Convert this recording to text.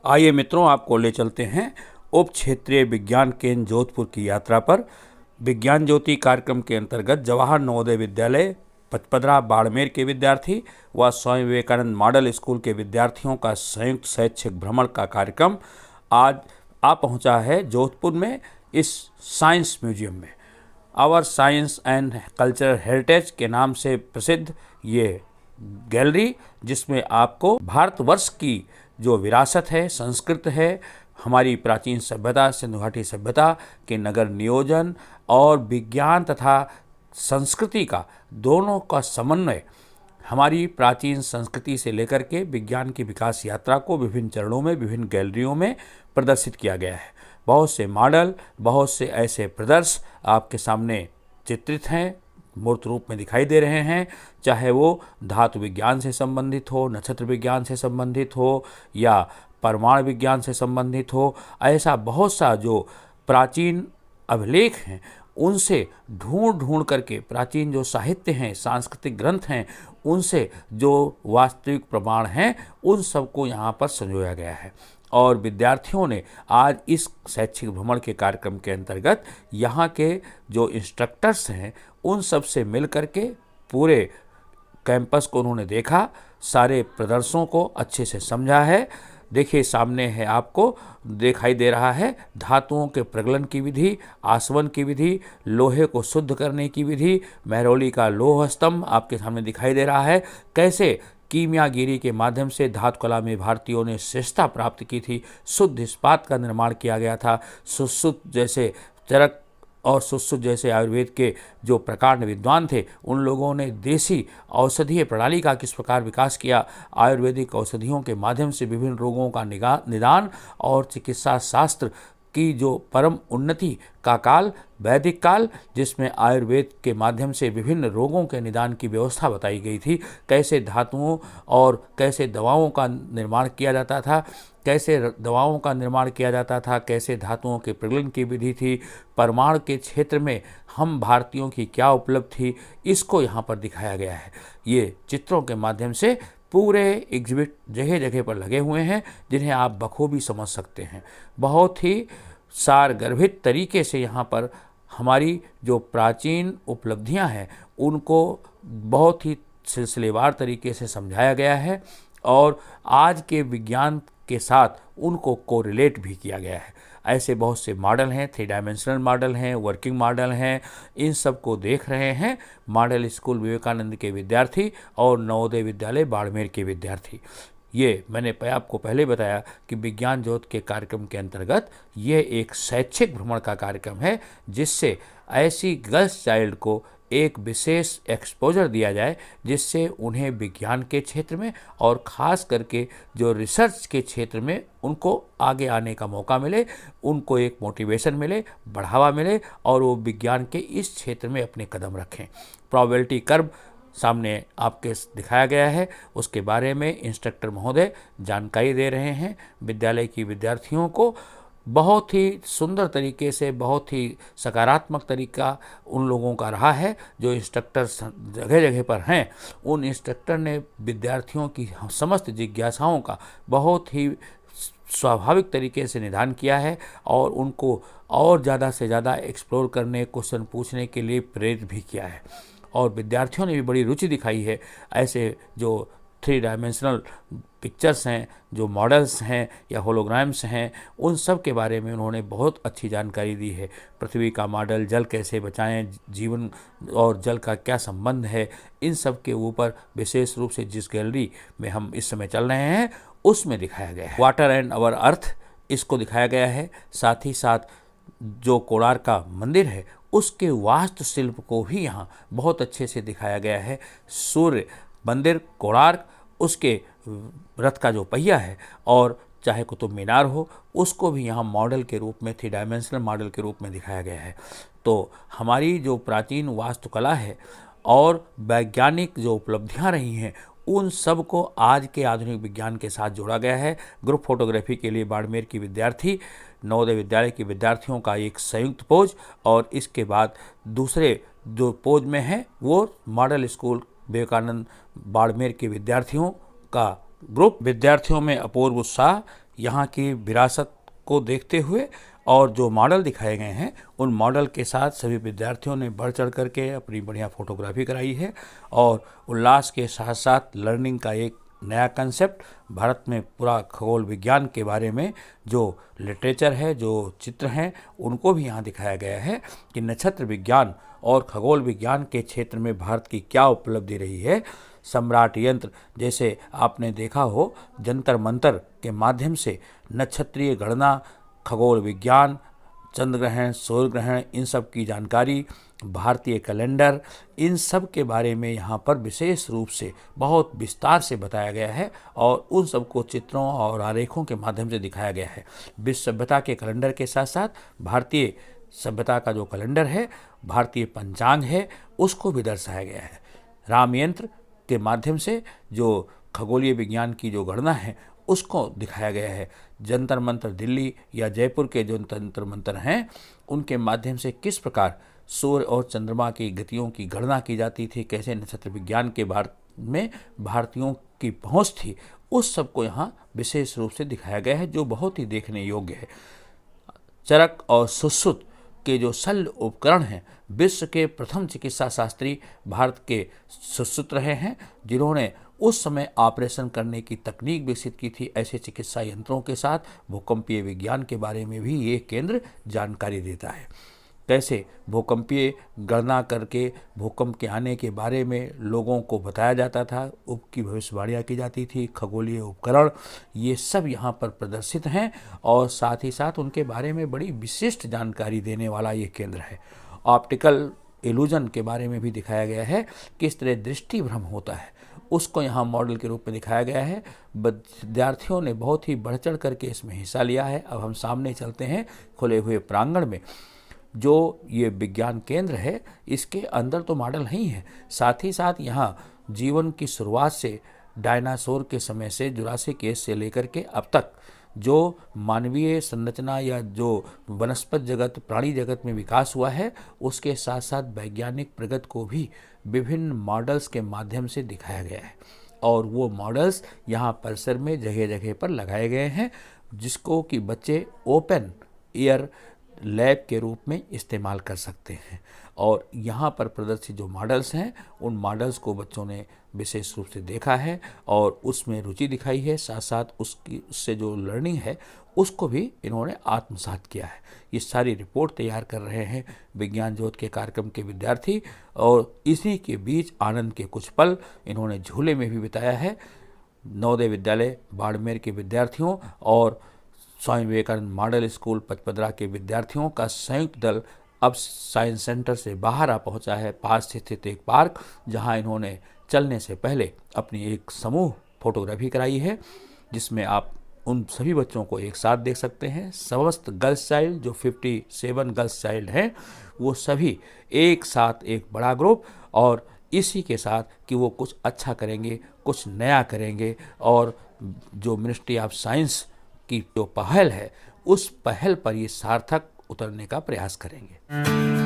आइए मित्रों, आपको ले चलते हैं उप क्षेत्रीय विज्ञान केंद्र जोधपुर की यात्रा पर। विज्ञान ज्योति कार्यक्रम के अंतर्गत जवाहर नवोदय विद्यालय पचपदरा बाड़मेर के विद्यार्थी व स्वामी विवेकानंद मॉडल स्कूल के विद्यार्थियों का संयुक्त शैक्षिक भ्रमण का कार्यक्रम आज आ पहुंचा है जोधपुर में इस साइंस म्यूजियम में। Our science and cultural heritage के नाम से प्रसिद्ध ये गैलरी, जिसमें आपको भारतवर्ष की जो विरासत है, संस्कृत है, हमारी प्राचीन सभ्यता सिंधु घाटी सभ्यता के नगर नियोजन और विज्ञान तथा संस्कृति का दोनों का समन्वय, हमारी प्राचीन संस्कृति से लेकर के विज्ञान की विकास यात्रा को विभिन्न चरणों में विभिन्न गैलरियों में प्रदर्शित किया गया है। बहुत से मॉडल, बहुत से ऐसे प्रदर्श आपके सामने चित्रित हैं, मूर्त रूप में दिखाई दे रहे हैं, चाहे वो धातु विज्ञान से संबंधित हो, नक्षत्र विज्ञान से संबंधित हो या परमाणु विज्ञान से संबंधित हो। ऐसा बहुत सा जो प्राचीन अभिलेख हैं उनसे ढूंढ ढूंढ करके, प्राचीन जो साहित्य हैं, सांस्कृतिक ग्रंथ हैं, उनसे जो वास्तविक प्रमाण हैं उन सबको यहाँ पर संजोया गया है। और विद्यार्थियों ने आज इस शैक्षिक भ्रमण के कार्यक्रम के अंतर्गत यहाँ के जो इंस्ट्रक्टर्स हैं उन सब से मिल करके पूरे कैंपस को उन्होंने देखा, सारे प्रदर्शनों को अच्छे से समझा है। देखिए, सामने है, आपको दिखाई दे रहा है धातुओं के प्रगलन की विधि, आसवन की विधि, लोहे को शुद्ध करने की विधि, महरौली का लोह स्तंभ आपके सामने दिखाई दे रहा है। कैसे कीमियागिरी के माध्यम से धातु कला में भारतीयों ने श्रेष्ठता प्राप्त की थी, शुद्ध इस्पात का निर्माण किया गया था, सुश्रुत जैसे चरक और सुश्रुत जैसे आयुर्वेद के जो प्रकांड विद्वान थे उन लोगों ने देसी औषधीय प्रणाली का किस प्रकार विकास किया, आयुर्वेदिक औषधियों के माध्यम से विभिन्न रोगों का निदान और चिकित्सा शास्त्र की जो परम उन्नति का काल वैदिक काल, जिसमें आयुर्वेद के माध्यम से विभिन्न रोगों के निदान की व्यवस्था बताई गई थी। कैसे धातुओं और कैसे दवाओं का निर्माण किया जाता था, कैसे दवाओं का निर्माण किया जाता था, कैसे धातुओं के प्रगलन की विधि थी, परमाणु के क्षेत्र में हम भारतीयों की क्या उपलब्धि थी, इसको यहाँ पर दिखाया गया है। ये चित्रों के माध्यम से पूरे एग्जिबिट जगह जगह पर लगे हुए हैं, जिन्हें आप बखूबी समझ सकते हैं। बहुत ही सारगर्भित तरीके से यहाँ पर हमारी जो प्राचीन उपलब्धियाँ हैं उनको बहुत ही सिलसिलेवार तरीके से समझाया गया है और आज के विज्ञान के साथ उनको कोरिलेट भी किया गया है। ऐसे बहुत से मॉडल हैं, 3 डायमेंशनल मॉडल हैं, वर्किंग मॉडल हैं, इन सब को देख रहे हैं मॉडल स्कूल विवेकानंद के विद्यार्थी और नवोदय विद्यालय बाड़मेर के विद्यार्थी। ये मैंने आपको पहले बताया कि विज्ञान ज्योति के कार्यक्रम के अंतर्गत ये एक शैक्षिक भ्रमण का कार्यक्रम है, जिससे ऐसी गर्ल्स चाइल्ड को एक विशेष एक्सपोजर दिया जाए, जिससे उन्हें विज्ञान के क्षेत्र में और ख़ास करके जो रिसर्च के क्षेत्र में उनको आगे आने का मौका मिले, उनको एक मोटिवेशन मिले, बढ़ावा मिले और वो विज्ञान के इस क्षेत्र में अपने कदम रखें। प्रोबेबिलिटी कर्व सामने आपके दिखाया गया है, उसके बारे में इंस्ट्रक्टर महोदय जानकारी दे रहे हैं विद्यालय की विद्यार्थियों को। बहुत ही सुंदर तरीके से, बहुत ही सकारात्मक तरीका उन लोगों का रहा है जो इंस्ट्रक्टर जगह जगह पर हैं। उन इंस्ट्रक्टर ने विद्यार्थियों की समस्त जिज्ञासाओं का बहुत ही स्वाभाविक तरीके से निदान किया है और उनको और ज़्यादा से ज़्यादा एक्सप्लोर करने, क्वेश्चन पूछने के लिए प्रेरित भी किया है। और विद्यार्थियों ने भी बड़ी रुचि दिखाई है। ऐसे जो 3 डायमेंशनल पिक्चर्स हैं, जो मॉडल्स हैं या होलोग्राम्स हैं, उन सब के बारे में उन्होंने बहुत अच्छी जानकारी दी है। पृथ्वी का मॉडल, जल कैसे बचाएं, जीवन और जल का क्या संबंध है, इन सब के ऊपर विशेष रूप से जिस गैलरी में हम इस समय चल रहे हैं उसमें दिखाया गया है। वाटर एंड आवर अर्थ, इसको दिखाया गया है। साथ ही साथ जो कोणार्क का मंदिर है उसके वास्तुशिल्प को भी यहाँ बहुत अच्छे से दिखाया गया है। सूर्य मंदिर कोणार्क, उसके रथ का जो पहिया है और चाहे कुतुब मीनार हो, उसको भी यहाँ मॉडल के रूप में, 3 डायमेंशनल मॉडल के रूप में दिखाया गया है। तो हमारी जो प्राचीन वास्तुकला है और वैज्ञानिक जो उपलब्धियाँ रही हैं उन सब को आज के आधुनिक विज्ञान के साथ जोड़ा गया है। ग्रुप फोटोग्राफी के लिए बाड़मेर की विद्यार्थी, नवोदय विद्यालय के विद्यार्थियों का एक संयुक्त पोज और इसके बाद दूसरे जो पोज में है वो मॉडल स्कूल विवेकानंद बाड़मेर के विद्यार्थियों का ग्रुप। विद्यार्थियों में अपूर्व उत्साह, यहाँ की विरासत को देखते हुए और जो मॉडल दिखाए गए हैं उन मॉडल के साथ सभी विद्यार्थियों ने बढ़ चढ़ करके अपनी बढ़िया फोटोग्राफी कराई है और उल्लास के साथ साथ लर्निंग का एक नया कंसेप्ट भारत में पूरा खगोल विज्ञान के बारे में जो लिटरेचर है, जो चित्र हैं, उनको भी यहाँ दिखाया गया है कि नक्षत्र विज्ञान और खगोल विज्ञान के क्षेत्र में भारत की क्या उपलब्धि रही है। सम्राट यंत्र जैसे आपने देखा हो, जंतर मंतर के माध्यम से नक्षत्रीय गणना, खगोल विज्ञान, चंद्र ग्रहण, सूर्य ग्रहण, इन सब की जानकारी, भारतीय कैलेंडर, इन सब के बारे में यहाँ पर विशेष रूप से बहुत विस्तार से बताया गया है और उन सबको चित्रों और आरेखों के माध्यम से दिखाया गया है। विश्व सभ्यता के कैलेंडर के साथ साथ भारतीय सभ्यता का जो कैलेंडर है, भारतीय पंचांग है, उसको भी दर्शाया गया है। राम यंत्र के माध्यम से जो खगोलीय विज्ञान की जो गणना है उसको दिखाया गया है। जंतर मंतर दिल्ली या जयपुर के जो जंतर मंतर हैं उनके माध्यम से किस प्रकार सूर्य और चंद्रमा की गतियों की गणना की जाती थी, कैसे नक्षत्र विज्ञान के भारत में भारतीयों की पहुंच थी, उस सब को यहाँ विशेष रूप से दिखाया गया है, जो बहुत ही देखने योग्य है। चरक और सुश्रुत के जो शल्य उपकरण हैं, विश्व के प्रथम चिकित्सा शास्त्री भारत के सुश्रुत रहे हैं, जिन्होंने उस समय ऑपरेशन करने की तकनीक विकसित की थी। ऐसे चिकित्सा यंत्रों के साथ भूकंपीय विज्ञान के बारे में भी ये केंद्र जानकारी देता है। कैसे भूकंपीय गणना करके भूकंप के आने के बारे में लोगों को बताया जाता था, की भविष्यवाणियाँ की जाती थी, खगोलीय उपकरण, ये सब यहाँ पर प्रदर्शित हैं और साथ ही साथ उनके बारे में बड़ी विशिष्ट जानकारी देने वाला ये केंद्र है। ऑप्टिकल इल्यूजन के बारे में भी दिखाया गया है, किस तरह दृष्टि भ्रम होता है, उसको यहाँ मॉडल के रूप में दिखाया गया है। विद्यार्थियों ने बहुत ही बढ़ चढ़ करके इसमें हिस्सा लिया है। अब हम सामने चलते हैं खुले हुए प्रांगण में। जो ये विज्ञान केंद्र है, इसके अंदर तो मॉडल ही है, साथ ही साथ यहाँ जीवन की शुरुआत से डायनासोर के समय से, जुरासिक एज से लेकर के अब तक जो मानवीय संरचना या जो वनस्पत जगत, प्राणी जगत में विकास हुआ है, उसके साथ साथ वैज्ञानिक प्रगति को भी विभिन्न मॉडल्स के माध्यम से दिखाया गया है और वो मॉडल्स यहाँ परिसर में जगह जगह पर लगाए गए हैं, जिसको कि बच्चे ओपन एयर लैब के रूप में इस्तेमाल कर सकते हैं। और यहाँ पर प्रदर्शित जो मॉडल्स हैं, उन मॉडल्स को बच्चों ने विशेष रूप से देखा है और उसमें रुचि दिखाई है, साथ साथ उससे जो लर्निंग है उसको भी इन्होंने आत्मसात किया है। ये सारी रिपोर्ट तैयार कर रहे हैं विज्ञान ज्योत के कार्यक्रम के विद्यार्थी और इसी के बीच आनंद के कुछ पल इन्होंने झूले में भी बिताया है। नवोदय विद्यालय बाड़मेर के विद्यार्थियों और स्वामी विवेकानंद मॉडल स्कूल पचपदरा के विद्यार्थियों का संयुक्त दल अब साइंस सेंटर से बाहर आ पहुंचा है, पास स्थित एक पार्क, जहां इन्होंने चलने से पहले अपनी एक समूह फोटोग्राफी कराई है, जिसमें आप उन सभी बच्चों को एक साथ देख सकते हैं। समस्त गर्ल्स चाइल्ड, जो 57 गर्ल्स चाइल्ड हैं, वो सभी एक साथ एक बड़ा ग्रुप, और इसी के साथ कि वो कुछ अच्छा करेंगे, कुछ नया करेंगे और जो मिनिस्ट्री ऑफ साइंस की जो पहल है, उस पहल पर ये सार्थक उतरने का प्रयास करेंगे।